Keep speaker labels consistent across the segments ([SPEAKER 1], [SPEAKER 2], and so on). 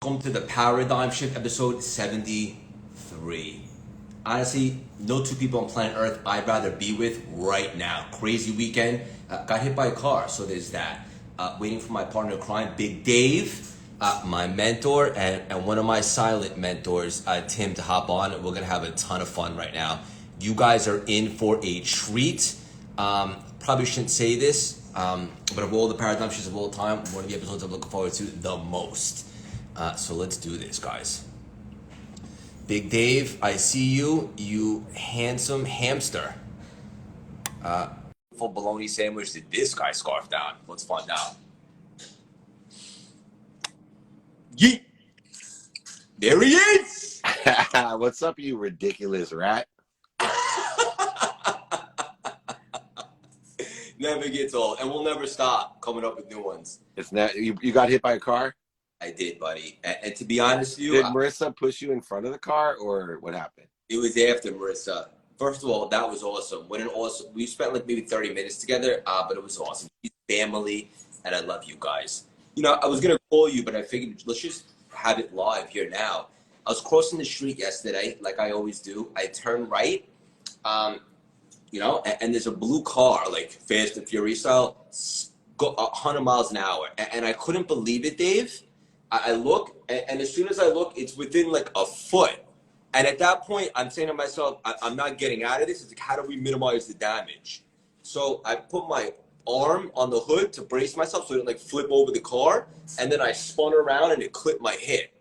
[SPEAKER 1] Welcome to the Paradigm Shift episode 73. Honestly, no two people on planet Earth I'd rather be with right now. Crazy weekend. Got hit by a car, so there's that. Waiting for my partner in crime, Big Dave, my mentor, and one of my silent mentors, Tim, to hop on. We're going to have a ton of fun right now. You guys are in for a treat. Probably shouldn't say this, but of all the paradigm shifts of all time, one of the episodes I'm looking forward to the most. So let's do this, guys. Big Dave, I see you, you handsome hamster. Full bologna sandwich did this guy scarf down? Let's find out. Yeet! There he is!
[SPEAKER 2] What's up, you ridiculous rat?
[SPEAKER 1] Never gets old, and we'll never stop coming up with new ones.
[SPEAKER 2] It's not you got hit by a car?
[SPEAKER 1] I did, buddy. And to be honest with you,
[SPEAKER 2] Did Marissa push you in front of the car, or what happened?
[SPEAKER 1] it was after Marissa. First of all, that was awesome. We spent like maybe 30 minutes together, but it was awesome. She's family, and I love you guys. You know, I was gonna call you, but I figured let's just have it live here now. I was crossing the street yesterday, like I always do. I turned right, and there's a blue car, like Fast and Furious style, go 100 miles an hour, and I couldn't believe it, Dave. I look, and as soon as I look, it's within like a foot. And at that point, I'm saying to myself, I'm not getting out of this. It's like, how do we minimize the damage? So I put my arm on the hood to brace myself so it didn't like flip over the car. And then I spun around and it clipped my hip.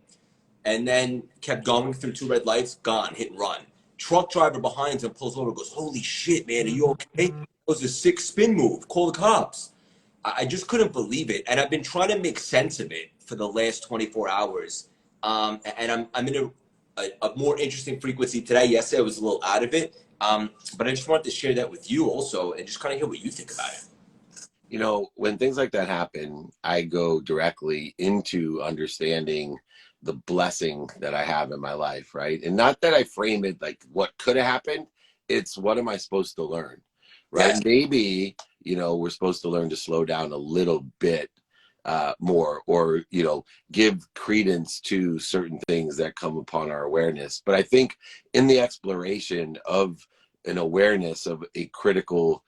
[SPEAKER 1] And then kept going through 2 red lights, gone, hit and run. Truck driver behind him pulls over, goes, "Holy shit, man, are you okay?" It was a 6 spin move. Call the cops. I just couldn't believe it. And I've been trying to make sense of it for the last 24 hours. And I'm in a more interesting frequency today. Yesterday I was a little out of it. But I just wanted to share that with you also and just kind of hear what you think about it.
[SPEAKER 2] You know, when things like that happen, I go directly into understanding the blessing that I have in my life, right? And not that I frame it like what could have happened. It's what am I supposed to learn, right?
[SPEAKER 1] Yes.
[SPEAKER 2] Maybe, we're supposed to learn to slow down a little bit more, or give credence to certain things that come upon our awareness. But I think in the exploration of an awareness of a critical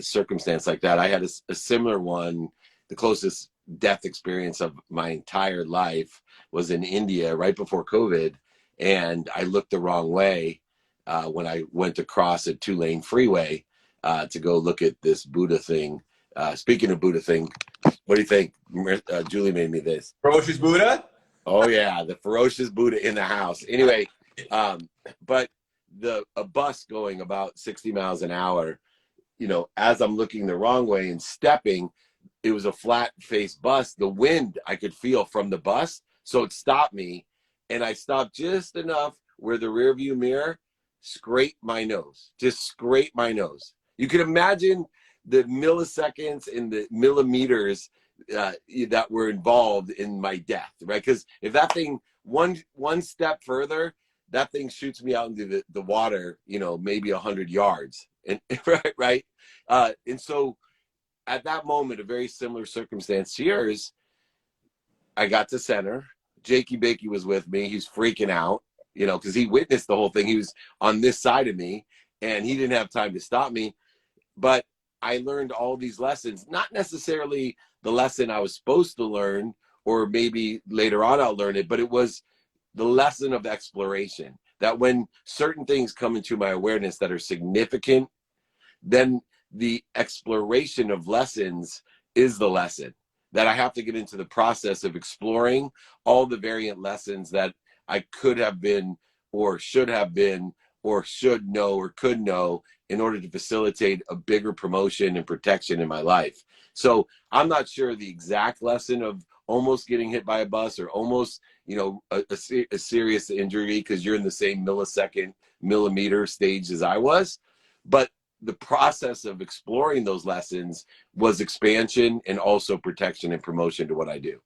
[SPEAKER 2] circumstance like that, I had a similar one. The closest death experience of my entire life was in India right before COVID, and I looked the wrong way when I went to cross a 2-lane freeway to go look at this Buddha thing. Speaking of Buddha thing, what do you think? Julie made me this.
[SPEAKER 1] Ferocious Buddha?
[SPEAKER 2] Oh yeah, the ferocious Buddha in the house. Anyway, but a bus going about 60 miles an hour, as I'm looking the wrong way and stepping, it was a flat-faced bus. The wind I could feel from the bus, so it stopped me, and I stopped just enough where the rearview mirror scraped my nose. Just scraped my nose. You can imagine the milliseconds and the millimeters that were involved in my death, right? Because if that thing one step further, that thing shoots me out into the water, maybe 100 yards, and right. And so at that moment, a very similar circumstance to yours, I got to center. Jakey Bakey was with me. He's freaking out, because he witnessed the whole thing. He was on this side of me, and he didn't have time to stop me. But I learned all these lessons, not necessarily the lesson I was supposed to learn, or maybe later on I'll learn it, but it was the lesson of exploration, that when certain things come into my awareness that are significant, then the exploration of lessons is the lesson, that I have to get into the process of exploring all the variant lessons that I could have been, or should have been, or should know, or could know, in order to facilitate a bigger promotion and protection in my life. So I'm not sure the exact lesson of almost getting hit by a bus, or almost, a serious injury, because you're in the same millimeter stage as I was. But the process of exploring those lessons was expansion and also protection and promotion to what I do.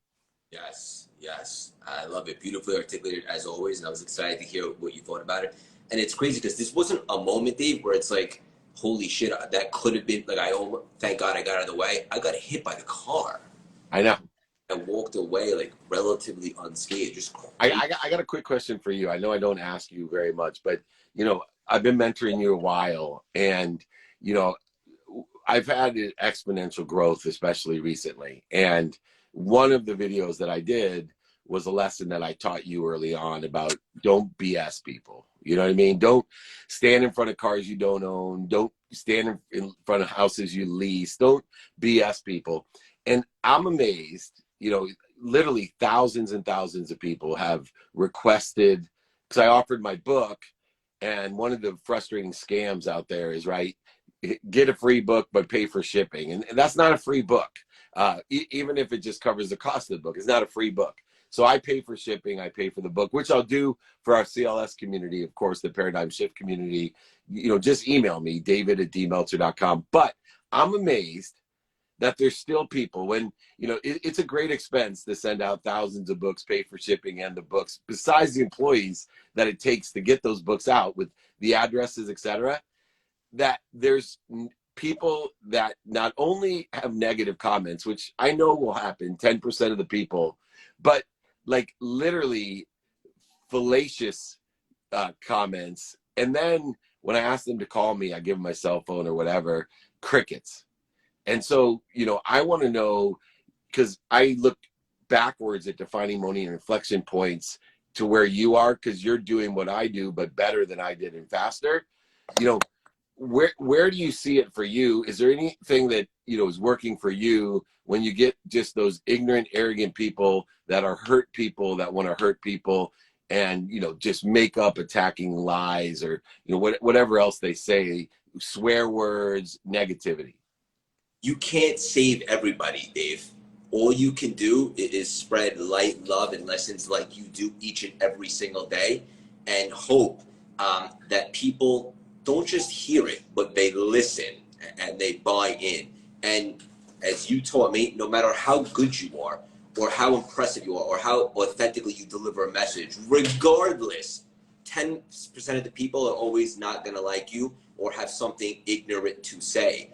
[SPEAKER 1] Yes, yes. I love it. Beautifully articulated as always, and I was excited to hear what you thought about it. And it's crazy because this wasn't a moment, Dave, where it's like, holy shit, that could have been, like, thank God I got out of the way. I got hit by the car.
[SPEAKER 2] I know.
[SPEAKER 1] and walked away like relatively unscathed. Just
[SPEAKER 2] I,
[SPEAKER 1] crazy.
[SPEAKER 2] I got a quick question for you. I know I don't ask you very much, but you know, I've been mentoring you a while, and you know, I've had exponential growth, especially recently. And one of the videos that I did was a lesson that I taught you early on about don't BS people. You know what I mean? Don't stand in front of cars you don't own. Don't stand in front of houses you lease. Don't BS people. And I'm amazed, you know, literally thousands and thousands of people have requested, because I offered my book. And one of the frustrating scams out there is, right, get a free book but pay for shipping, and that's not a free book. Even if it just covers the cost of the book, it's not a free book. So I pay for shipping, I pay for the book, which I'll do for our CLS community, of course, the Paradigm Shift community. You know, just email me, david@dmeltzer.com. But I'm amazed that there's still people, when you know it's a great expense to send out thousands of books, pay for shipping and the books, besides the employees that it takes to get those books out with the addresses, etc., that there's people that not only have negative comments, which I know will happen, 10% of the people, but like literally fallacious comments. And then when I ask them to call me, I give them my cell phone or whatever, crickets. And so, you know, I want to know, because I look backwards at defining money and inflection points to where you are, because you're doing what I do, but better than I did and faster. You know, where do you see it for you? Is there anything that, you know, is working for you when you get just those ignorant, arrogant people that are hurt people that want to hurt people, and you know, just make up attacking lies, or you know, whatever else they say, swear words, negativity?
[SPEAKER 1] You can't save everybody, Dave. All you can do is spread light, love, and lessons like you do each and every single day, and hope that people don't just hear it, but they listen and they buy in. And as you taught me, no matter how good you are, or how impressive you are, or how authentically you deliver a message, regardless, 10% of the people are always not going to like you or have something ignorant to say.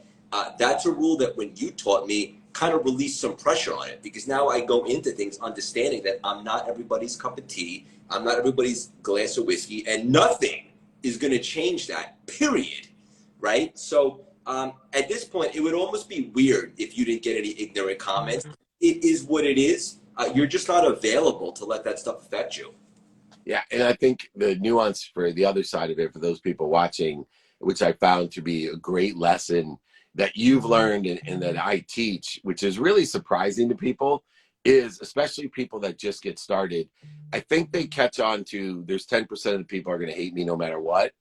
[SPEAKER 1] That's a rule that when you taught me kind of released some pressure on it, because now I go into things understanding that I'm not everybody's cup of tea, I'm not everybody's glass of whiskey, and nothing is going to change that, period. Right? So at this point, it would almost be weird if you didn't get any ignorant comments. It is what it is. You're just not available to let that stuff affect you.
[SPEAKER 2] Yeah, and I think the nuance for the other side of it, for those people watching, which I found to be a great lesson that you've learned, and that I teach, which is really surprising to people, is especially people that just get started. I think they catch on to, there's 10% of the people are going to hate me no matter what.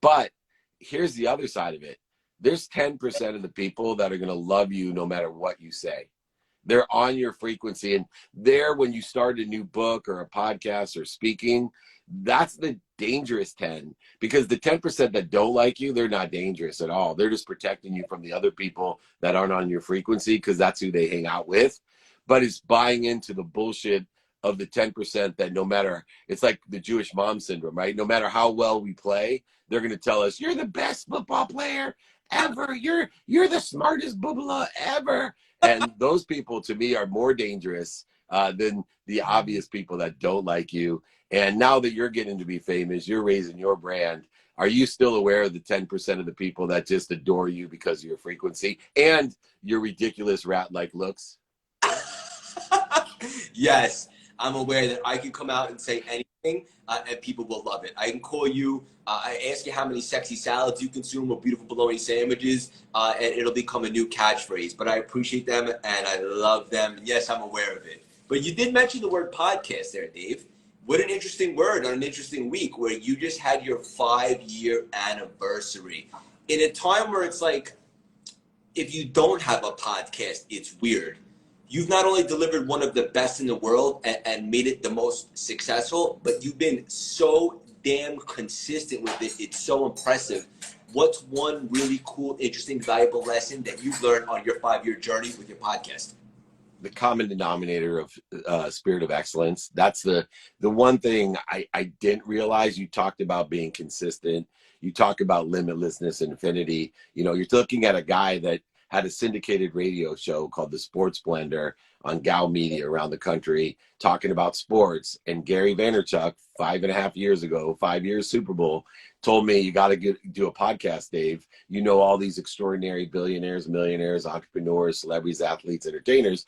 [SPEAKER 2] But here's the other side of it. There's 10% of the people that are going to love you no matter what you say. They're on your frequency. And there, when you start a new book or a podcast or speaking, that's the dangerous 10, because the 10% that don't like you, they're not dangerous at all. They're just protecting you from the other people that aren't on your frequency, because that's who they hang out with. But it's buying into the bullshit of the 10% that, no matter, it's like the Jewish mom syndrome, right? No matter how well we play, they're going to tell us, you're the best football player ever. You're the smartest blah, blah, ever. And those people, to me, are more dangerous than the obvious people that don't like you. And now that you're getting to be famous, you're raising your brand. Are you still aware of the 10% of the people that just adore you because of your frequency and your ridiculous rat-like looks?
[SPEAKER 1] Yes, I'm aware that I can come out and say anything, and people will love it. I can call you, I ask you how many sexy salads you consume or beautiful bologna sandwiches, and it'll become a new catchphrase. But I appreciate them and I love them. And yes, I'm aware of it. But you did mention the word podcast there, Dave. What an interesting word on an interesting week where you just had your 5-year anniversary. In a time where it's like, if you don't have a podcast, it's weird. You've not only delivered one of the best in the world and made it the most successful, but you've been so damn consistent with it. It's so impressive. What's one really cool, interesting, valuable lesson that you've learned on your 5-year journey with your podcast?
[SPEAKER 2] The common denominator of spirit of excellence. That's the one thing I didn't realize. You talked about being consistent. You talk about limitlessness, infinity. You know, you're looking at a guy that had a syndicated radio show called The Sports Blender on Gow Media around the country, talking about sports. And Gary Vaynerchuk, 5.5 years ago, 5 years Super Bowl, told me, you got to do a podcast, Dave. You know all these extraordinary billionaires, millionaires, entrepreneurs, celebrities, athletes, entertainers.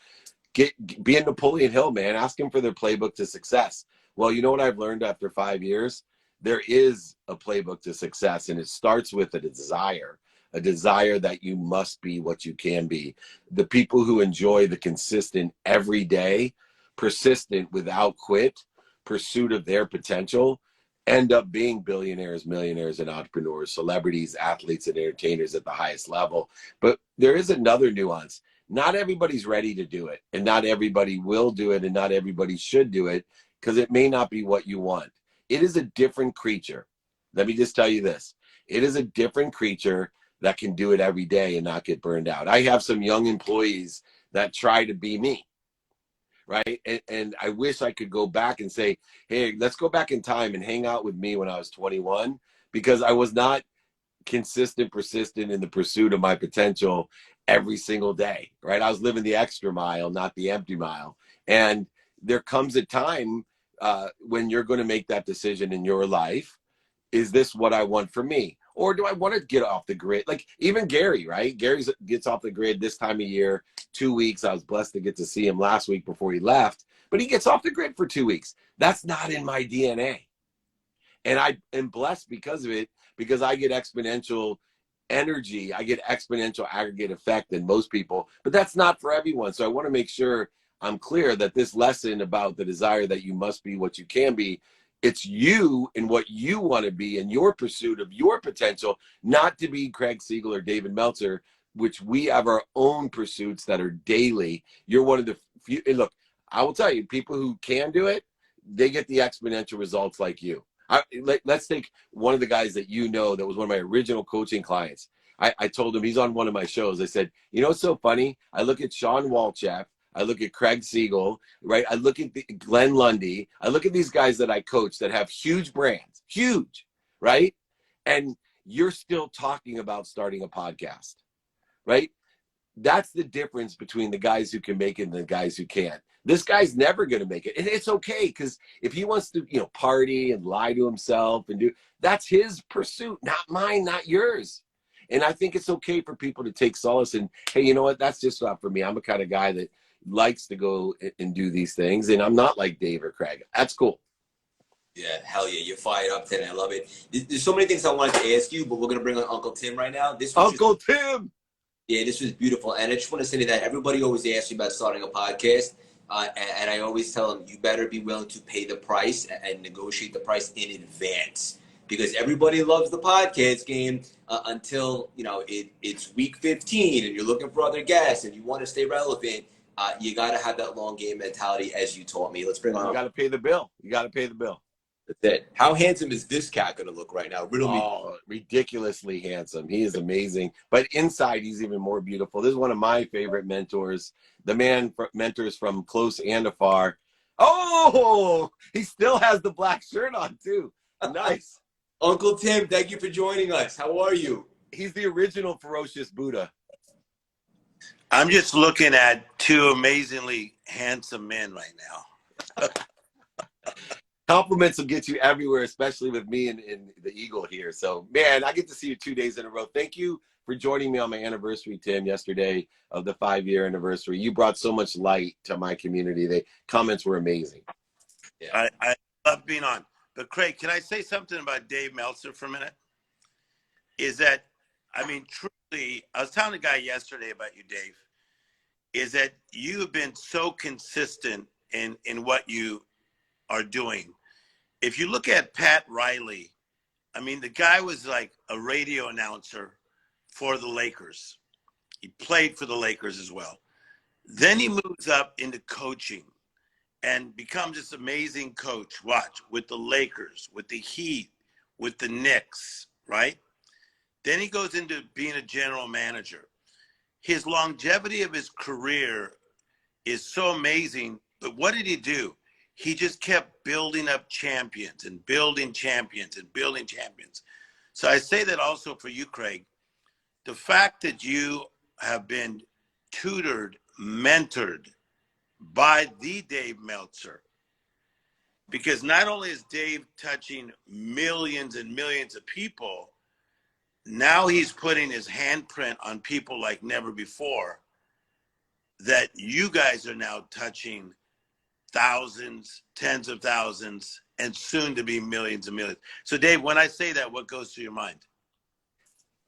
[SPEAKER 2] Be in Napoleon Hill, man. Ask him for their playbook to success. Well, you know what I've learned after 5 years? There is a playbook to success, and it starts with a desire that you must be what you can be. The people who enjoy the consistent, everyday, persistent, without quit pursuit of their potential end up being billionaires, millionaires, and entrepreneurs, celebrities, athletes, and entertainers at the highest level. But there is another nuance. Not everybody's ready to do it, and not everybody will do it, and not everybody should do it, because it may not be what you want. It is a different creature. Let me just tell you this. It is a different creature that can do it every day and not get burned out. I have some young employees that try to be me, right? And I wish I could go back and say, hey, let's go back in time and hang out with me when I was 21, because I was not consistent, persistent in the pursuit of my potential every single day, right? I was living the extra mile, not the empty mile. And there comes a time when you're going to make that decision in your life. Is this what I want for me? Or do I want to get off the grid? Like even Gary, right? Gary gets off the grid this time of year, 2 weeks. I was blessed to get to see him last week before he left, but he gets off the grid for 2 weeks. That's not in my DNA. And I am blessed because of it, because I get exponential energy. I get exponential aggregate effect than most people, but that's not for everyone. So I want to make sure I'm clear that this lesson about the desire that you must be what you can be, it's you and what you want to be in your pursuit of your potential, not to be Craig Siegel or David Meltzer, which we have our own pursuits that are daily. You're one of the few. And look, I will tell you, people who can do it, they get the exponential results like you. Let's take one of the guys that you know that was one of my original coaching clients. I told him, he's on one of my shows. I said, you know what's so funny? I look at Sean Walchef. I look at Craig Siegel, right? I look at Glenn Lundy. I look at these guys that I coach that have huge brands, huge, right? And you're still talking about starting a podcast, right? That's the difference between the guys who can make it and the guys who can't. This guy's never going to make it. And it's okay, because if he wants to, party and lie to himself and that's his pursuit, not mine, not yours. And I think it's okay for people to take solace in, hey, you know what? That's just not for me. I'm the kind of guy that likes to go and do these things. And I'm not like Dave or Craig. That's cool.
[SPEAKER 1] Yeah, hell yeah. You're fired up today. I love it. There's so many things I wanted to ask you, but we're going to bring on Uncle Tim right now.
[SPEAKER 2] Uncle Tim!
[SPEAKER 1] Yeah, this was beautiful. And I just want to say that everybody always asks you about starting a podcast. And I always tell them, you better be willing to pay the price and negotiate the price in advance. Because everybody loves the podcast game until, it's week 15 and you're looking for other guests and you want to stay relevant. You got to have that long game mentality, as you taught me. Let's bring on.
[SPEAKER 2] You got to pay the bill. You got to pay the bill.
[SPEAKER 1] That's it. How handsome is this cat going to look right now? Riddle me.
[SPEAKER 2] Ridiculously handsome. He is amazing. But inside, he's even more beautiful. This is one of my favorite mentors. The man mentors from close and afar. Oh, he still has the black shirt on, too. Nice.
[SPEAKER 1] Uncle Tim, thank you for joining us. How are you?
[SPEAKER 2] He's the original ferocious Buddha.
[SPEAKER 3] I'm just looking at two amazingly handsome men right now.
[SPEAKER 2] Compliments will get you everywhere, especially with me and the Eagle here. So, man, I get to see you 2 days in a row. Thank you for joining me on my anniversary, Tim, yesterday of the 5-year anniversary. You brought so much light to my community. The comments were amazing.
[SPEAKER 3] Yeah. I love being on. But, Craig, can I say something about Dave Meltzer for a minute? Is that, truly, I was telling a guy yesterday about you, Dave, is that you have been so consistent in what you are doing. If you look at Pat Riley, the guy was like a radio announcer for the Lakers. He played for the Lakers as well. Then he moves up into coaching and becomes this amazing coach, with the Lakers, with the Heat, with the Knicks, right? Then he goes into being a general manager. His longevity of his career is so amazing, but what did he do? He just kept building up champions and building champions and building champions. So I say that also for you, Craig. The fact that you have been tutored, mentored by the Dave Meltzer. Because not only is Dave touching millions and millions of people, now he's putting his handprint on people like never before, that you guys are now touching thousands, tens of thousands, and soon to be millions and millions. So Dave, when I say that, what goes through your mind?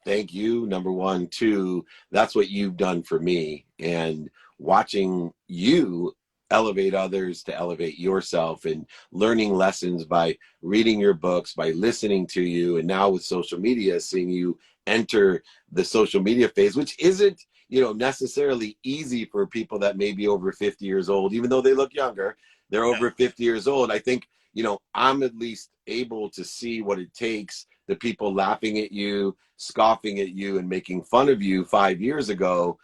[SPEAKER 2] Thank you, number one. Two, that's what you've done for me. And watching you elevate others to elevate yourself, and learning lessons by reading your books, by listening to you, and now with social media, seeing you enter the social media phase, which isn't, necessarily easy for people that may be over 50 years old, even though they look younger. They're over 50 years old. I think, I'm at least able to see what it takes. The people laughing at you, scoffing at you, and making fun of you 5 years ago,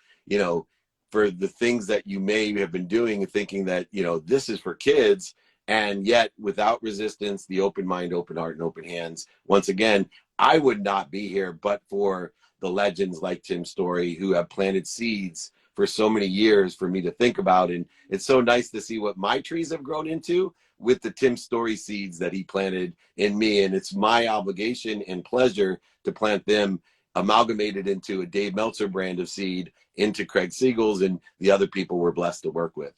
[SPEAKER 2] for the things that you may have been doing, and thinking that, this is for kids. And yet, without resistance, the open mind, open heart, and open hands, once again, I would not be here but for the legends like Tim Storey, who have planted seeds for so many years for me to think about. And it's so nice to see what my trees have grown into with the Tim Storey seeds that he planted in me. And it's my obligation and pleasure to plant them, amalgamated into a Dave Meltzer brand of seed, into Craig Siegel's and the other people we're blessed to work with.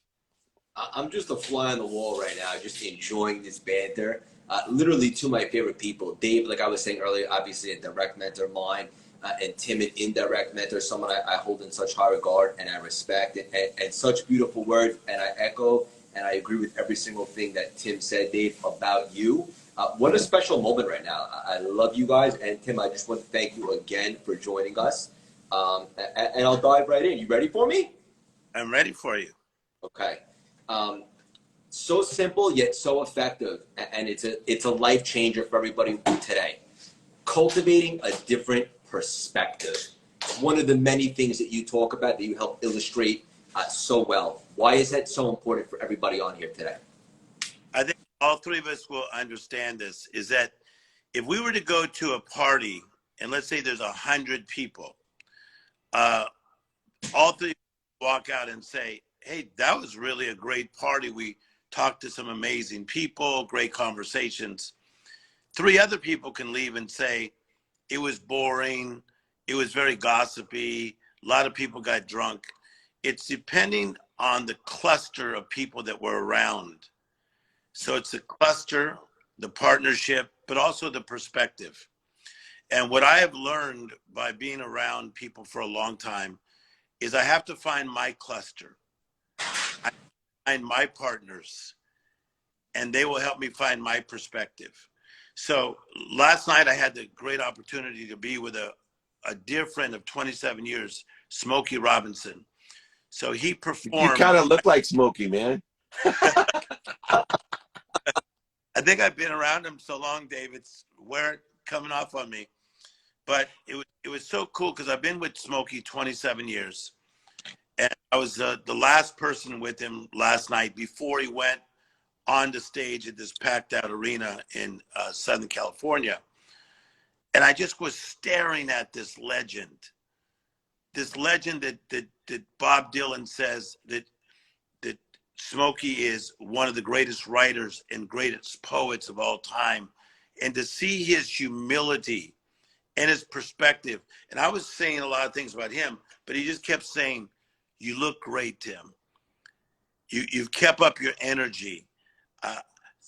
[SPEAKER 1] I'm just a fly on the wall right now, just enjoying this banter. Literally two of my favorite people. Dave, like I was saying earlier, obviously a direct mentor of mine, and Tim, an indirect mentor, someone I hold in such high regard and I respect, and such beautiful words. And I echo and I agree with every single thing that Tim said, Dave, about you. What a special moment right now. I love you guys. And Tim, I just want to thank you again for joining us. And I'll dive right in. You ready for me?
[SPEAKER 3] I'm ready for you.
[SPEAKER 1] Okay. So simple yet so effective, and it's a life changer for everybody today. Cultivating a different perspective. It's one of the many things that you talk about that you help illustrate so well. Why is that so important for everybody on here today?
[SPEAKER 3] I think all three of us will understand this, is that if we were to go to a party and let's say there's 100 people, all three walk out and say, hey, that was really a great party. We talked to some amazing people, great conversations. Three other people can leave and say, it was boring, it was very gossipy, a lot of people got drunk. It's depending on the cluster of people that were around. So it's the cluster, the partnership, but also the perspective. And what I have learned by being around people for a long time is I have to find my cluster. I find my partners, and they will help me find my perspective. So last night I had the great opportunity to be with a dear friend of 27 years, Smokey Robinson. So he performed.
[SPEAKER 2] You kind of look like Smokey, man.
[SPEAKER 3] I think I've been around him so long, Dave, it's coming off on me. But it was so cool because I've been with Smokey 27 years. And I was the last person with him last night before he went on the stage at this packed out arena in Southern California. And I just was staring at this legend that Bob Dylan says that Smokey is one of the greatest writers and greatest poets of all time. And to see his humility and his perspective, and I was saying a lot of things about him, but he just kept saying, you look great, Tim. You've kept up your energy.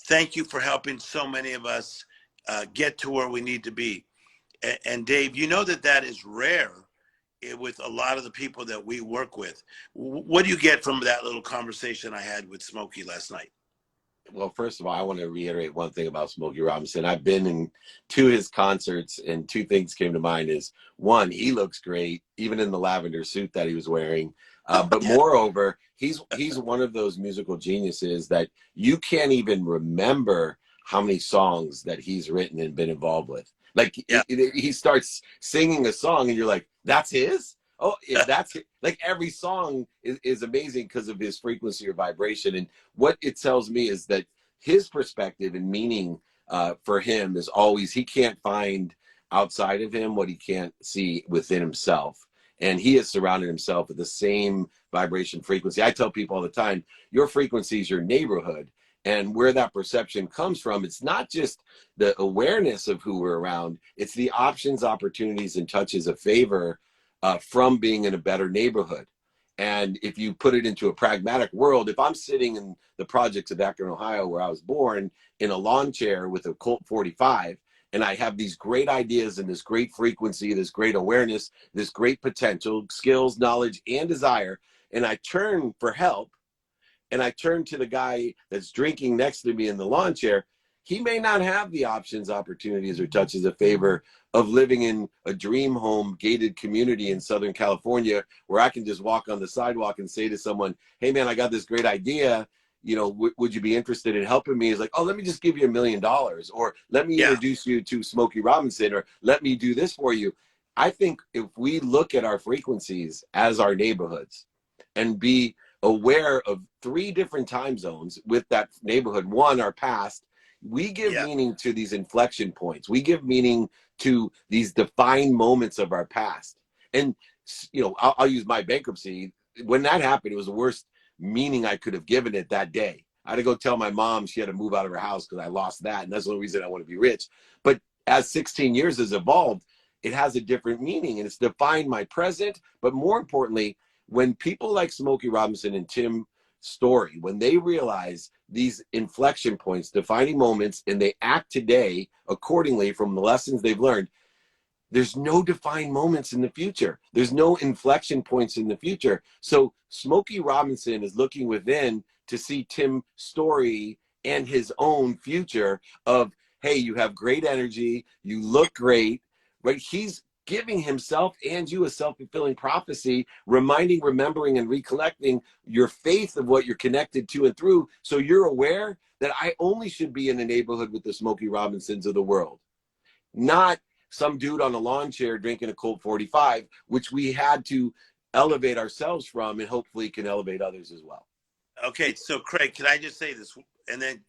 [SPEAKER 3] Thank you for helping so many of us get to where we need to be. And Dave, you know that is rare with a lot of the people that we work with. What do you get from that little conversation I had with Smokey last night?
[SPEAKER 2] Well, first of all, I want to reiterate one thing about Smokey Robinson. I've been to his concerts, and two things came to mind. Is one, he looks great, even in the lavender suit that he was wearing. But moreover, he's one of those musical geniuses that you can't even remember how many songs that he's written and been involved with. Like he starts singing a song and you're like, that's his? Oh, that's it. Like every song is amazing because of his frequency or vibration. And what it tells me is that his perspective and meaning for him is always, he can't find outside of him what he can't see within himself. And he has surrounded himself with the same vibration frequency. I tell people all the time, your frequency is your neighborhood. And where that perception comes from, it's not just the awareness of who we're around, it's the options, opportunities, and touches of favor from being in a better neighborhood. And if you put it into a pragmatic world, if I'm sitting in the projects of Akron, Ohio, where I was born, in a lawn chair with a Colt 45, and I have these great ideas and this great frequency, this great awareness, this great potential, skills, knowledge, and desire, and I turn for help, and I turn to the guy that's drinking next to me in the lawn chair, he may not have the options, opportunities, or touches of favor of living in a dream home gated community in Southern California where I can just walk on the sidewalk and say to someone, hey man, I got this great idea. You know, would you be interested in helping me? It's like, oh, let me just give you $1 million, or let me introduce you to Smokey Robinson, or let me do this for you. I think if we look at our frequencies as our neighborhoods and be aware of 3 different time zones with that neighborhood, one, our past, we give meaning to these inflection points. We give meaning to these defined moments of our past. And, you know, I'll use my bankruptcy. When that happened, it was the worst meaning I could have given it that day. I had to go tell my mom she had to move out of her house because I lost that. And that's the only reason I want to be rich. But as 16 years has evolved, it has a different meaning, and it's defined my present. But more importantly, when people like Smokey Robinson and Tim Storey, when they realize these inflection points, defining moments, and they act today accordingly from the lessons they've learned, there's no defined moments in the future. There's no inflection points in the future. So Smokey Robinson is looking within to see Tim Storey and his own future of, hey, you have great energy, you look great, right? He's giving himself and you a self-fulfilling prophecy, reminding, remembering, and recollecting your faith of what you're connected to and through. So you're aware that I only should be in the neighborhood with the Smokey Robinsons of the world, not some dude on a lawn chair drinking a Colt 45, which we had to elevate ourselves from, and hopefully can elevate others as well.
[SPEAKER 3] Okay, so Craig, can I just say this, and then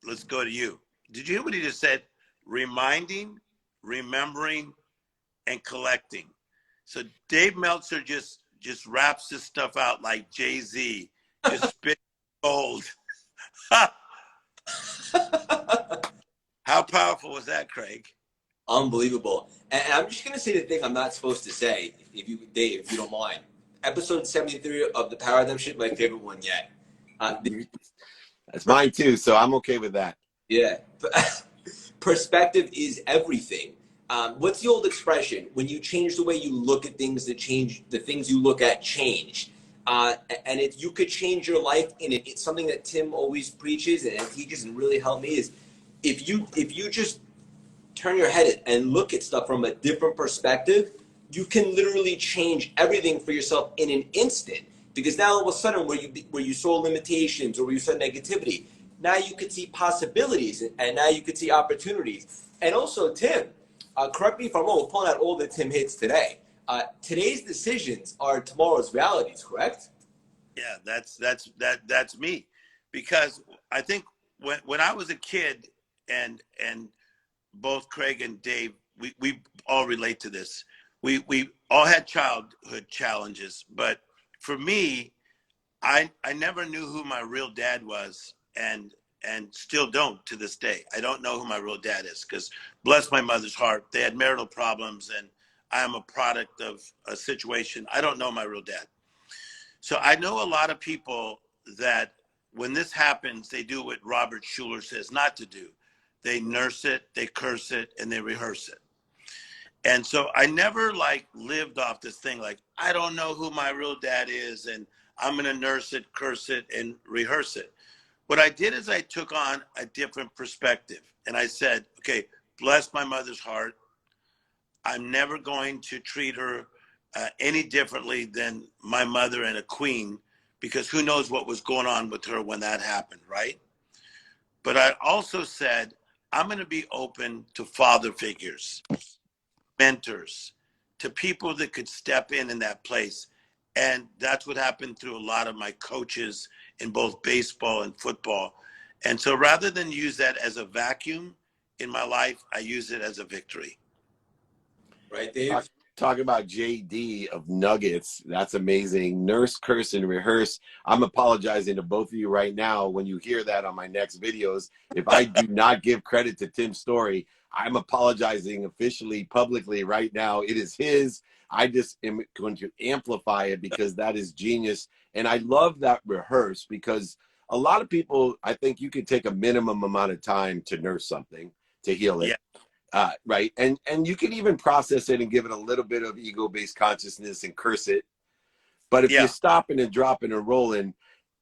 [SPEAKER 3] let's go to you. Did you hear what he just said? Reminding, remembering, and collecting. So Dave Meltzer just raps this stuff out like Jay-Z, just spit gold. How powerful was that, Craig?
[SPEAKER 1] Unbelievable. And I'm just going to say the thing I'm not supposed to say, Dave, if you don't mind. Episode 73 of The Paradigm Shift, my favorite one yet.
[SPEAKER 2] That's mine too, so I'm okay with that.
[SPEAKER 1] Yeah. Perspective is everything. What's the old expression? When you change the way you look at things, the things you look at change. And if you could change your life in it, it's something that Tim always preaches and teaches and really helped me is if you just turn your head and look at stuff from a different perspective, you can literally change everything for yourself in an instant. Because now all of a sudden where you saw limitations or where you saw negativity, now you could see possibilities and now you could see opportunities. And also, Tim, correct me if I'm wrong, we're pulling out all the Tim hits today. Today's decisions are tomorrow's realities, correct?
[SPEAKER 3] Yeah, that's me. Because I think when I was a kid, and both Craig and Dave, we all relate to this. We all had childhood challenges, but for me, I never knew who my real dad was, and still don't to this day. I don't know who my real dad is because, bless my mother's heart, they had marital problems, and I am a product of a situation. I don't know my real dad. So I know a lot of people that when this happens, they do what Robert Schuller says not to do. They nurse it, they curse it, and they rehearse it. And so I never lived off this thing like, I don't know who my real dad is, and I'm going to nurse it, curse it, and rehearse it. What I did is I took on a different perspective. And I said, okay, bless my mother's heart. I'm never going to treat her any differently than my mother and a queen, because who knows what was going on with her when that happened, right? But I also said, I'm going to be open to father figures, mentors, to people that could step in that place. And that's what happened through a lot of my coaches in both baseball and football. And so rather than use that as a vacuum in my life, I use it as a victory.
[SPEAKER 1] Right, Dave?
[SPEAKER 2] Talk about JD of Nuggets. That's amazing. Nurse, curse, and rehearse. I'm apologizing to both of you right now when you hear that on my next videos. If I do not give credit to Tim Storey, I'm apologizing officially, publicly right now. It is his. I just am going to amplify it because that is genius. And I love that rehearse because a lot of people, I think you could take a minimum amount of time to nurse something, to heal it.
[SPEAKER 3] Yeah.
[SPEAKER 2] Right. And you can even process it and give it a little bit of ego-based consciousness and curse it. But if you're
[SPEAKER 3] Yeah.
[SPEAKER 2] stopping and dropping and rolling,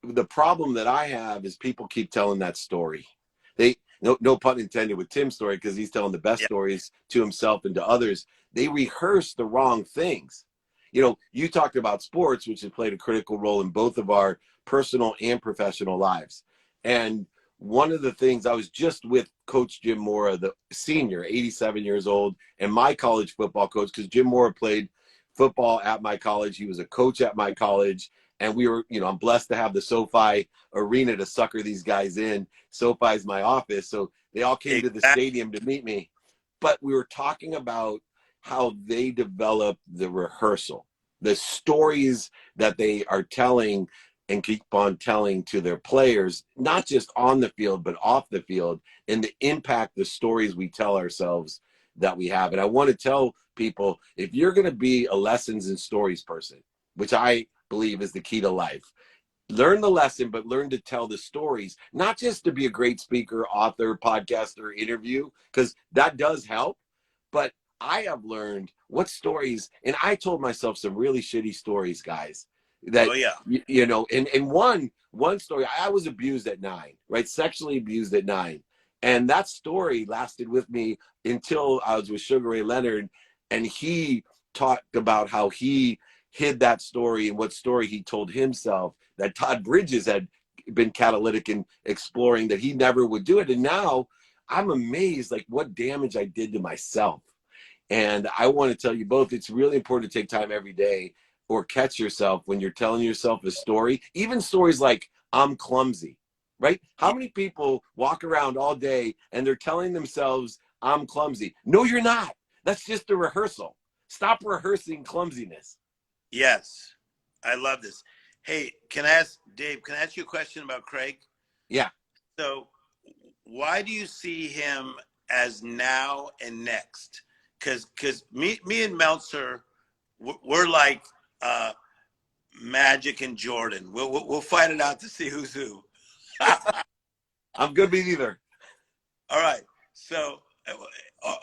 [SPEAKER 2] the problem that I have is people keep telling that story. They no pun intended with Tim's story, because he's telling the best
[SPEAKER 3] Yeah.
[SPEAKER 2] stories to himself and to others. They rehearse the wrong things. You know, you talked about sports, which has played a critical role in both of our personal and professional lives. And one of the things, I was just with Coach Jim Mora, the senior, 87 years old, and my college football coach, because Jim Mora played football at my college. He was a coach at my college. And we were, you know, I'm blessed to have the SoFi arena to sucker these guys in. SoFi is my office. So they all came to the
[SPEAKER 3] Exactly.
[SPEAKER 2] stadium to meet me. But we were talking about how they develop the rehearsal, the stories that they are telling and keep on telling to their players, not just on the field, but off the field, and the impact the stories we tell ourselves that we have. And I want to tell people, if you're going to be a lessons and stories person, which I believe is the key to life, learn the lesson, but learn to tell the stories, not just to be a great speaker, author, podcaster, interview, because that does help. But I have learned what stories, and I told myself some really shitty stories, guys, that,
[SPEAKER 3] Oh yeah.
[SPEAKER 2] you know, and one story, I was abused at 9, right? Sexually abused at 9. And that story lasted with me until I was with Sugar Ray Leonard, and he talked about how he hid that story and what story he told himself, that Todd Bridges had been catalytic in exploring, that he never would do it. And now I'm amazed, like, what damage I did to myself. And I want to tell you both, it's really important to take time every day or catch yourself when you're telling yourself a story, even stories like, I'm clumsy, right? How many people walk around all day and they're telling themselves, I'm clumsy? No, you're not. That's just a rehearsal. Stop rehearsing clumsiness.
[SPEAKER 3] Yes. I love this. Hey, can I ask Dave, can I ask you a question about Craig?
[SPEAKER 2] Yeah.
[SPEAKER 3] So why do you see him as now and next? Because me and Meltzer, we're like Magic and Jordan. We'll fight it out to see who's who.
[SPEAKER 2] I'm good with either.
[SPEAKER 3] All right. So,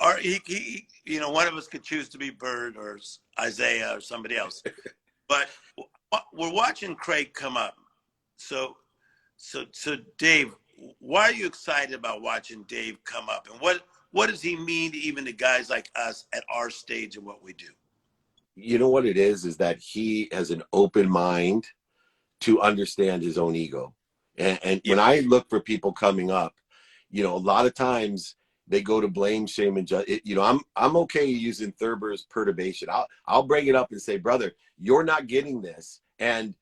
[SPEAKER 3] or you know, one of us could choose to be Bird or Isaiah or somebody else. But we're watching Craig come up. So Dave, why are you excited about watching Dave come up, and what does he mean to even to guys like us at our stage of what we do?
[SPEAKER 2] You know what it is that he has an open mind to understand his own ego. And
[SPEAKER 3] Yeah.
[SPEAKER 2] when I look for people coming up, you know, a lot of times they go to blame, shame, and you know, I'm okay using Thurber's perturbation. I'll bring it up and say, brother, you're not getting this. And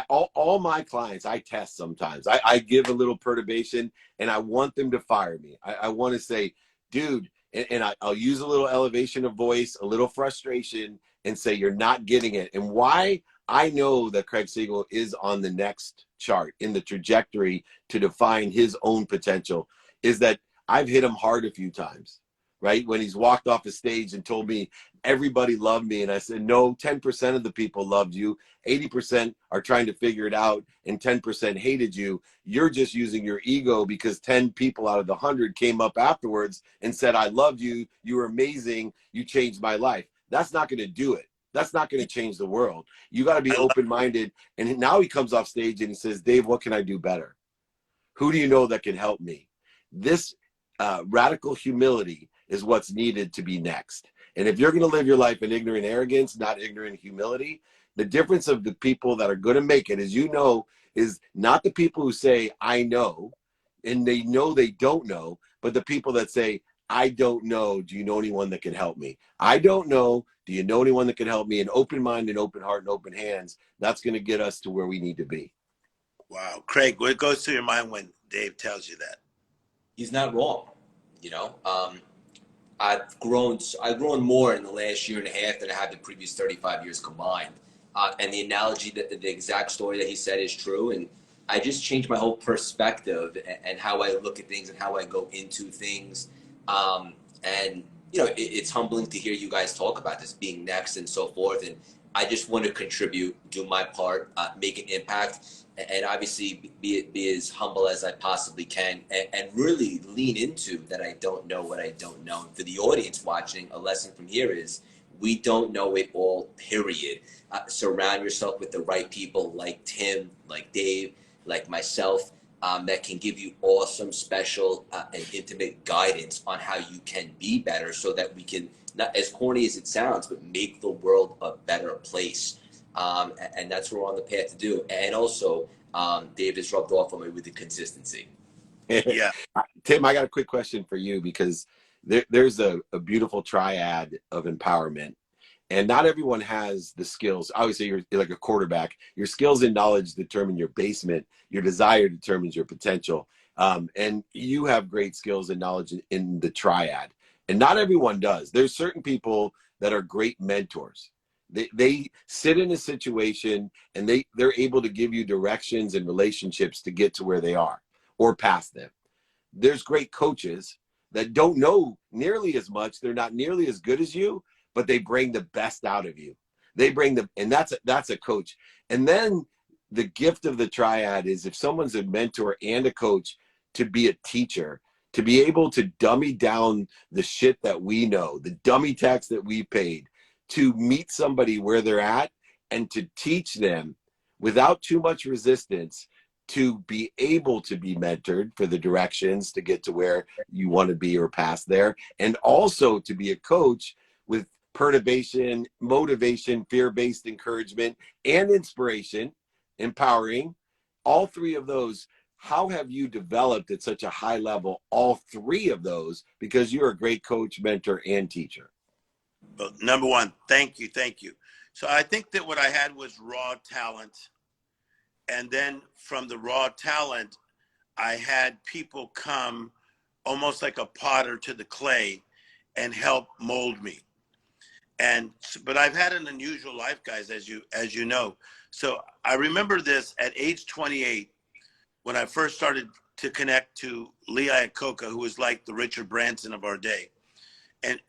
[SPEAKER 2] all my clients, I test sometimes. I give a little perturbation, and I want them to fire me. I want to say, dude, and I'll use a little elevation of voice, a little frustration, and say, you're not getting it. And why I know that Craig Siegel is on the next chart in the trajectory to define his own potential is that I've hit him hard a few times, right? When he's walked off the stage and told me everybody loved me. And I said, no, 10% of the people loved you. 80% are trying to figure it out, and 10% hated you. You're just using your ego because 10 people out of the 100 came up afterwards and said, I loved you. You were amazing. You changed my life. That's not going to do it. That's not going to change the world. You got to be
[SPEAKER 3] I love,
[SPEAKER 2] open-minded. And now he comes off stage and he says, Dave, what can I do better? Who do you know that can help me? This radical humility is what's needed to be next. And if you're going to live your life in ignorant arrogance, not ignorant humility, the difference of the people that are going to make it, as you know, is not the people who say, I know, and they know they don't know, but the people that say, I don't know. Do you know anyone that can help me? I don't know. Do you know anyone that can help me? An open mind and open heart and open hands. That's going to get us to where we need to be.
[SPEAKER 3] wow, Craig, what goes through your mind when Dave tells you that?
[SPEAKER 1] He's not wrong, you know. I've grown more in the last year and a half than I have the previous 35 years combined. And the analogy that the exact story that he said is true. And I just changed my whole perspective and how I look at things and how I go into things. And it's humbling to hear you guys talk about this being next and so forth. And I just want to contribute, do my part, make an impact, and obviously be as humble as I possibly can, and really lean into that I don't know what I don't know. And for the audience watching, a lesson from here is we don't know it all, period. Surround yourself with the right people like Tim, like Dave, like myself, that can give you awesome, special, and intimate guidance on how you can be better so that we can, not as corny as it sounds, but make the world a better place. And that's what we're on the path to do. And also, Dave has rubbed off on me with the consistency.
[SPEAKER 3] Yeah.
[SPEAKER 2] Tim, I got a quick question for you because there's a beautiful triad of empowerment. And not everyone has the skills. Obviously, you're like a quarterback. Your skills and knowledge determine your basement. Your desire determines your potential. And you have great skills and knowledge in the triad. And not everyone does. There's certain people that are great mentors. They sit in a situation and they're able to give you directions and relationships to get to where they are or past them. There's great coaches that don't know nearly as much. They're not nearly as good as you, but they bring the best out of you. They bring and that's a coach. And then the gift of the triad is if someone's a mentor and a coach, to be a teacher, to be able to dummy down the shit that we know, the dummy tax that we paid, to meet somebody where they're at and to teach them without too much resistance, to be able to be mentored for the directions to get to where you want to be or past there, and also to be a coach with perturbation, motivation, fear-based encouragement, and inspiration, empowering. All three of those, how have you developed at such a high level all three of those? Because you're a great coach, mentor, and teacher.
[SPEAKER 3] Well, number one, thank you. So I think that what I had was raw talent. And then from the raw talent, I had people come almost like a potter to the clay and help mold me. But I've had an unusual life, guys, as you know. So I remember this at age 28, when I first started to connect to Lee Iacocca, who was like the Richard Branson of our day. And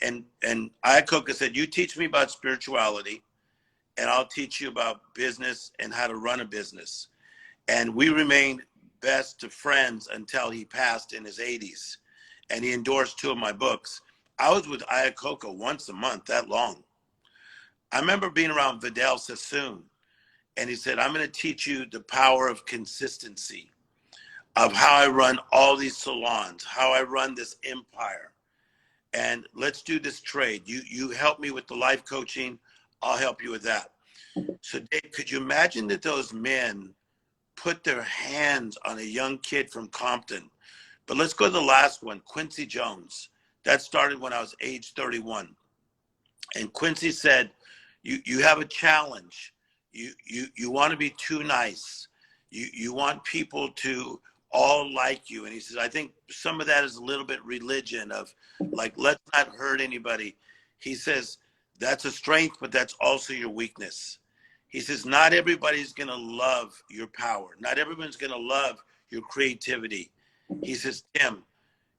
[SPEAKER 3] Iacocca said, you teach me about spirituality, and I'll teach you about business and how to run a business. And we remained best of friends until he passed in his 80s. And he endorsed 2 of my books. I was with Iacocca once a month, that long. I remember being around Vidal Sassoon, and he said, I'm going to teach you the power of consistency, of how I run all these salons, how I run this empire. And let's do this trade. You help me with the life coaching, I'll help you with that. So Dave, could you imagine that those men put their hands on a young kid from Compton? But let's go to the last one, Quincy Jones. That started when I was age 31. And Quincy said, you have a challenge. You want to be too nice. You want people to all like you. And he says, I think some of that is a little bit religion of like, let's not hurt anybody. He says, that's a strength, but that's also your weakness. He says, not everybody's going to love your power. Not everyone's going to love your creativity. He says, Tim,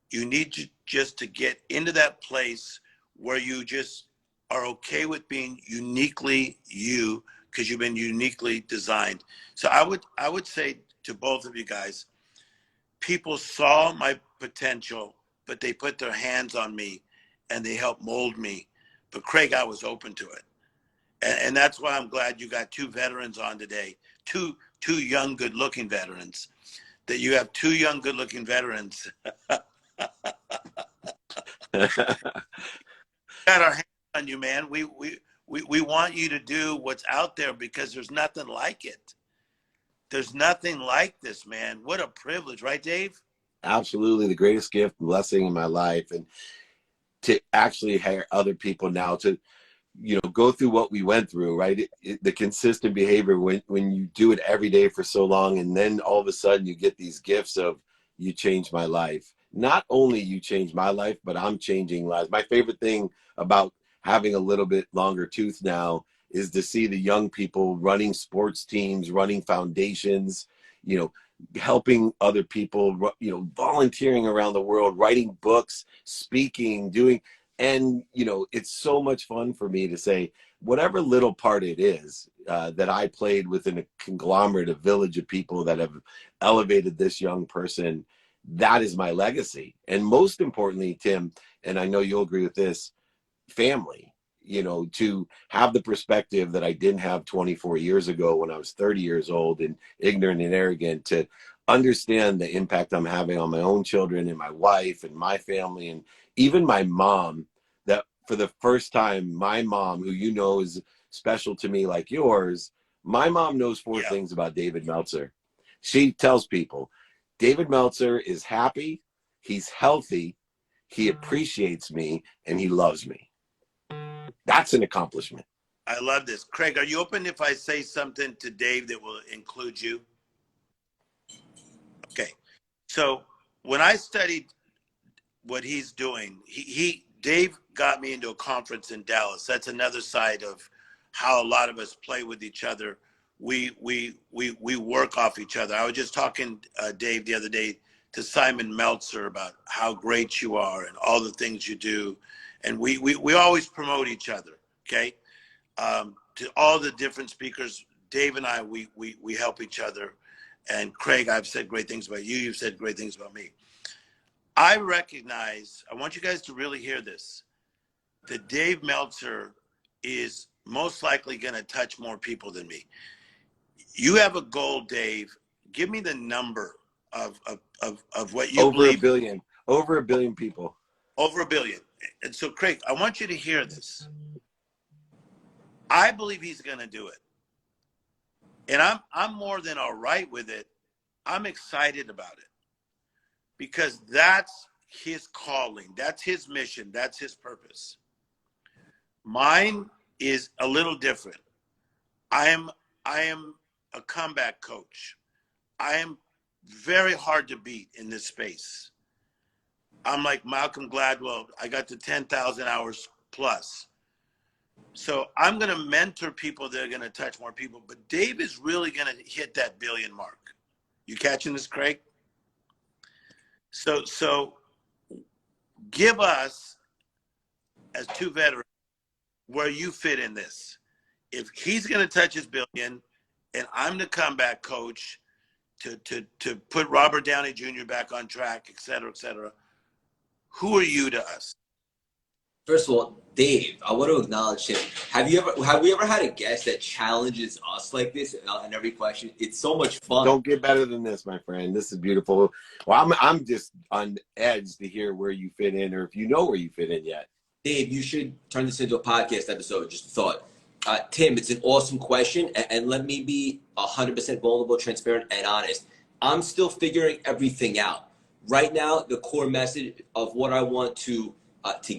[SPEAKER 3] you need just to get into that place where you just are okay with being uniquely you, because you've been uniquely designed. So I would say to both of you guys, people saw my potential, but they put their hands on me and they helped mold me. But Craig, I was open to it. And that's why I'm glad you got 2 veterans on today, two young, good-looking veterans. That you have 2 young, good-looking veterans. Got our hands on you, man. We want you to do what's out there because there's nothing like it. There's nothing like this, man. What a privilege, right, Dave?
[SPEAKER 2] Absolutely, the greatest gift and blessing in my life, and to actually hire other people now to, go through what we went through, right? The consistent behavior when you do it every day for so long, and then all of a sudden you get these gifts of, you changed my life. not only you changed my life, but I'm changing lives. My favorite thing about having a little bit longer tooth now is to see the young people running sports teams, running foundations, you know, helping other people, you know, volunteering around the world, writing books, speaking, doing, and, you know, it's so much fun for me to say, whatever little part it is that I played within a conglomerate, a village of people that have elevated this young person, that is my legacy. And most importantly, Tim, and I know you'll agree with this, family, you know, to have the perspective that I didn't have 24 years ago when I was 30 years old and ignorant and arrogant, to understand the impact I'm having on my own children and my wife and my family and even my mom, that for the first time, my mom, who you know is special to me like yours, my mom knows four
[SPEAKER 3] Yeah,
[SPEAKER 2] things about David Meltzer. She tells people, David Meltzer is happy, he's healthy, he appreciates me, and he loves me. That's an accomplishment.
[SPEAKER 3] I love this. Craig, are you open if I say something to Dave that will include you? Okay. So when I studied what he's doing, Dave got me into a conference in Dallas. That's another side of how a lot of us play with each other. We work off each other. I was just talking, Dave, the other day to Simon Meltzer about how great you are and all the things you do, and we always promote each other. Okay, to all the different speakers, Dave and I, we help each other. And Craig, I've said great things about you. You've said great things about me. I recognize, I want you guys to really hear this, that Dave Meltzer is most likely going to touch more people than me. You have a goal, Dave. Give me the number of what you
[SPEAKER 2] Over a
[SPEAKER 3] believe.
[SPEAKER 2] billion. Over a billion people.
[SPEAKER 3] Over a billion. And so, Craig, I want you to hear this. I believe he's going to do it. And I'm more than all right with it. I'm excited about it because that's his calling. That's his mission. That's his purpose. Mine is a little different. I am a comeback coach. I am very hard to beat in this space. I'm like Malcolm Gladwell. I got to 10,000 hours plus. So I'm going to mentor people that are going to touch more people. But Dave is really going to hit that billion mark. You catching this, Craig? So give us, as two veterans, where you fit in this. If he's going to touch his billion, and I'm the comeback coach to put Robert Downey Jr. back on track, et cetera, who are you to us?
[SPEAKER 1] First of all, Dave, I want to acknowledge him. Have we ever had a guest that challenges us like this in every question? It's so much fun.
[SPEAKER 2] Don't get better than this, my friend. This is beautiful. Well, I'm just on edge to hear where you fit in, or if you know where you fit in yet.
[SPEAKER 1] Dave, you should turn this into a podcast episode. Just a thought. Tim, it's an awesome question, and let me be 100% vulnerable, transparent, and honest. I'm still figuring everything out. Right now, the core message of what I want to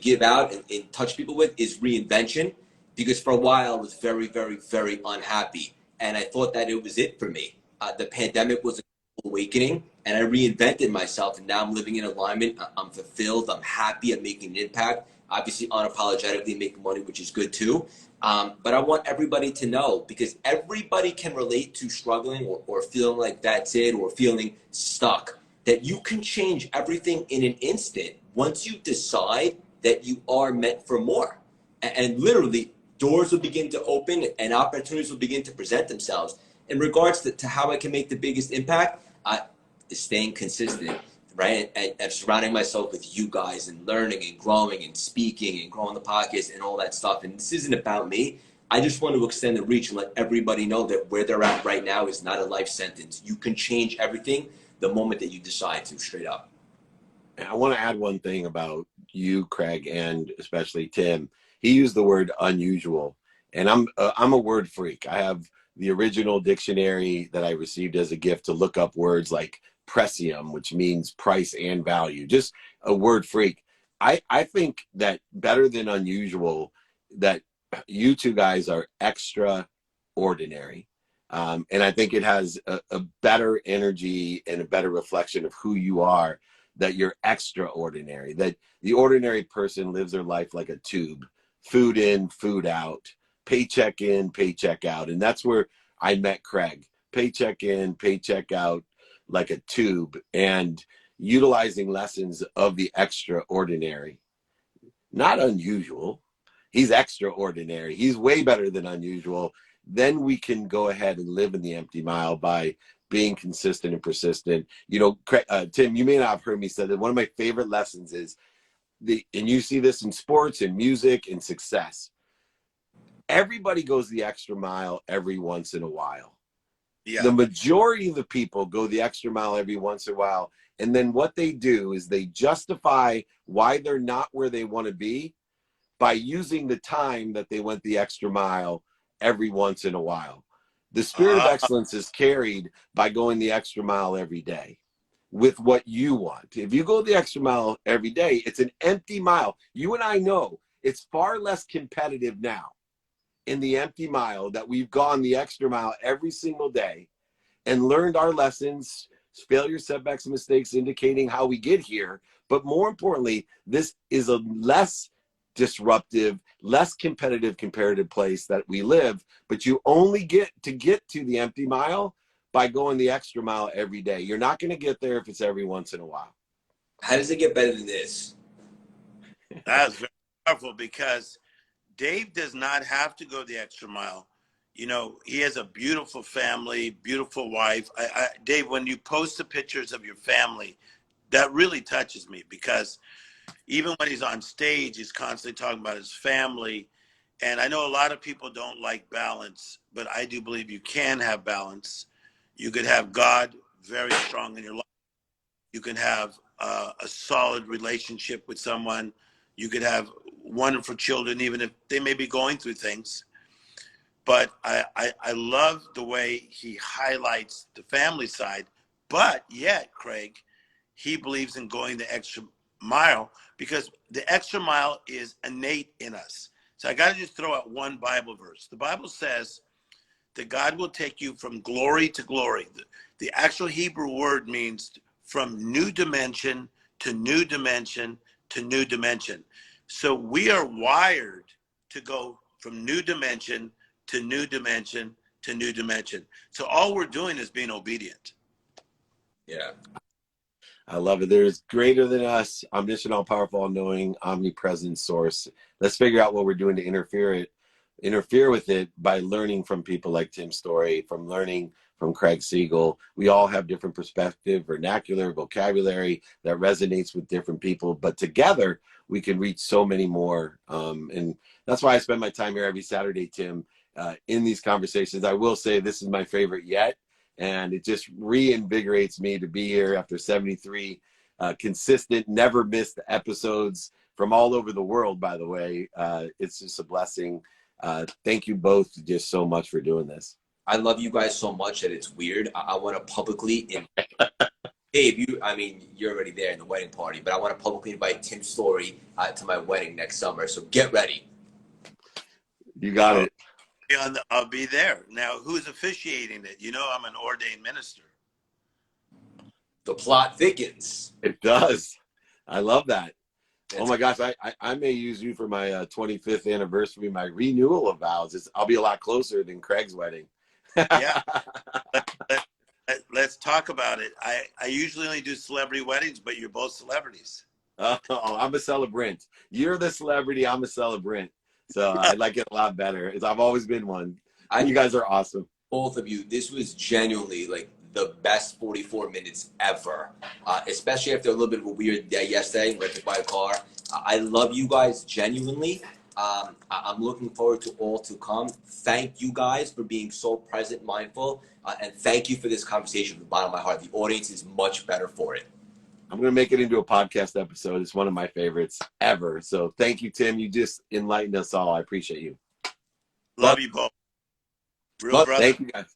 [SPEAKER 1] give out and touch people with is reinvention, because for a while I was very, very, very unhappy, and I thought that it was it for me. The pandemic was an awakening, and I reinvented myself, and now I'm living in alignment. I'm fulfilled. I'm happy. I'm making an impact. Obviously, unapologetically making money, which is good too. But I want everybody to know, because everybody can relate to struggling or feeling like that's it, or feeling stuck, that you can change everything in an instant once you decide that you are meant for more. And literally, doors will begin to open and opportunities will begin to present themselves. In regards to how I can make the biggest impact, is staying consistent, right? And surrounding myself with you guys and learning and growing and speaking and growing the podcast and all that stuff. And this isn't about me. I just want to extend the reach and let everybody know that where they're at right now is not a life sentence. You can change everything the moment that you decide to, straight up.
[SPEAKER 2] I want to add one thing about you, Craig, and especially Tim. He used the word unusual, and I'm a word freak. I have the original dictionary that I received as a gift to look up words like precium, which means price and value. Just a word freak. I think that better than unusual, that you two guys are extraordinary. And I think it has a better energy and a better reflection of who you are. that you're extraordinary, that the ordinary person lives their life like a tube, food in, food out, paycheck in, paycheck out. And that's where I met Craig. Paycheck in, paycheck out, like a tube, and utilizing lessons of the extraordinary. Not unusual. He's extraordinary. He's way better than unusual. Then we can go ahead and live in the empty mile by being consistent and persistent. You know, Tim, you may not have heard me say that one of my favorite lessons is and you see this in sports and music and success. Everybody goes the extra mile every once in a while.
[SPEAKER 3] Yeah.
[SPEAKER 2] The majority of the people go the extra mile every once in a while. And then what they do is they justify why they're not where they want to be by using the time that they went the extra mile every once in a while. The spirit of excellence is carried by going the extra mile every day with what you want. If you go the extra mile every day, it's an empty mile. You and I know it's far less competitive now in the empty mile that we've gone the extra mile every single day and learned our lessons, failures, setbacks, and mistakes, indicating how we get here. But more importantly, this is a less disruptive, less competitive comparative place that we live, but you only get to the empty mile by going the extra mile every day. You're not going to get there if it's every once in a while.
[SPEAKER 1] How does it get better than this?
[SPEAKER 3] That's very powerful, because Dave does not have to go the extra mile. You know, he has a beautiful family, beautiful wife. Dave, when you post the pictures of your family, that really touches me, because even when he's on stage, he's constantly talking about his family. And I know a lot of people don't like balance, but I do believe you can have balance. You could have God very strong in your life. You can have a solid relationship with someone. You could have wonderful children, even if they may be going through things. But I love the way he highlights the family side. But yet, Craig, he believes in going the extra mile, because the extra mile is innate in us. So I got to just throw out one Bible verse. The Bible says that God will take you from glory to glory. The actual Hebrew word means from new dimension to new dimension to new dimension. So we are wired to go from new dimension to new dimension to new dimension. So all we're doing is being obedient.
[SPEAKER 1] Yeah.
[SPEAKER 2] I love it. There's greater than us, omniscient, all powerful, all knowing, omnipresent source. Let's figure out what we're doing to interfere with it by learning from people like Tim Storey, from learning from Craig Siegel. We all have different perspective, vernacular, vocabulary that resonates with different people, but together we can reach so many more. And that's why I spend my time here every Saturday, Tim, in these conversations. I will say this is my favorite yet. And it just reinvigorates me to be here after 73 consistent, never missed episodes from all over the world, by the way. It's just a blessing. Thank you both just so much for doing this.
[SPEAKER 1] I love you guys so much that it's weird. I want to publicly Dave, you're already there in the wedding party, but I want to publicly invite Tim Storey to my wedding next summer. So get ready.
[SPEAKER 2] You got it.
[SPEAKER 3] I'll be there. Now, who's officiating it? You know, I'm an ordained minister.
[SPEAKER 1] The plot thickens.
[SPEAKER 2] It does. I love that. Oh my gosh, I may use you for my 25th anniversary, my renewal of vows. I'll be a lot closer than Craig's wedding.
[SPEAKER 3] Yeah. Let's talk about it. I usually only do celebrity weddings, but you're both celebrities.
[SPEAKER 2] Oh, I'm a celebrant. You're the celebrity. I'm a celebrant. So I like it a lot better. I've always been one. You guys are awesome.
[SPEAKER 1] Both of you. This was genuinely like the best 44 minutes ever, especially after a little bit of a weird day yesterday, rented by a car. I love you guys genuinely. I'm looking forward to all to come. Thank you guys for being so present, mindful, and thank you for this conversation from the bottom of my heart. The audience is much better for it.
[SPEAKER 2] I'm going to make it into a podcast episode. It's one of my favorites ever. So thank you, Tim. You just enlightened us all. I appreciate you.
[SPEAKER 3] Love you both. Real brother.
[SPEAKER 2] Thank you, guys.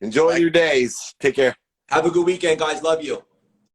[SPEAKER 2] Enjoy your days. Take care.
[SPEAKER 1] Have a good weekend, guys. Love you.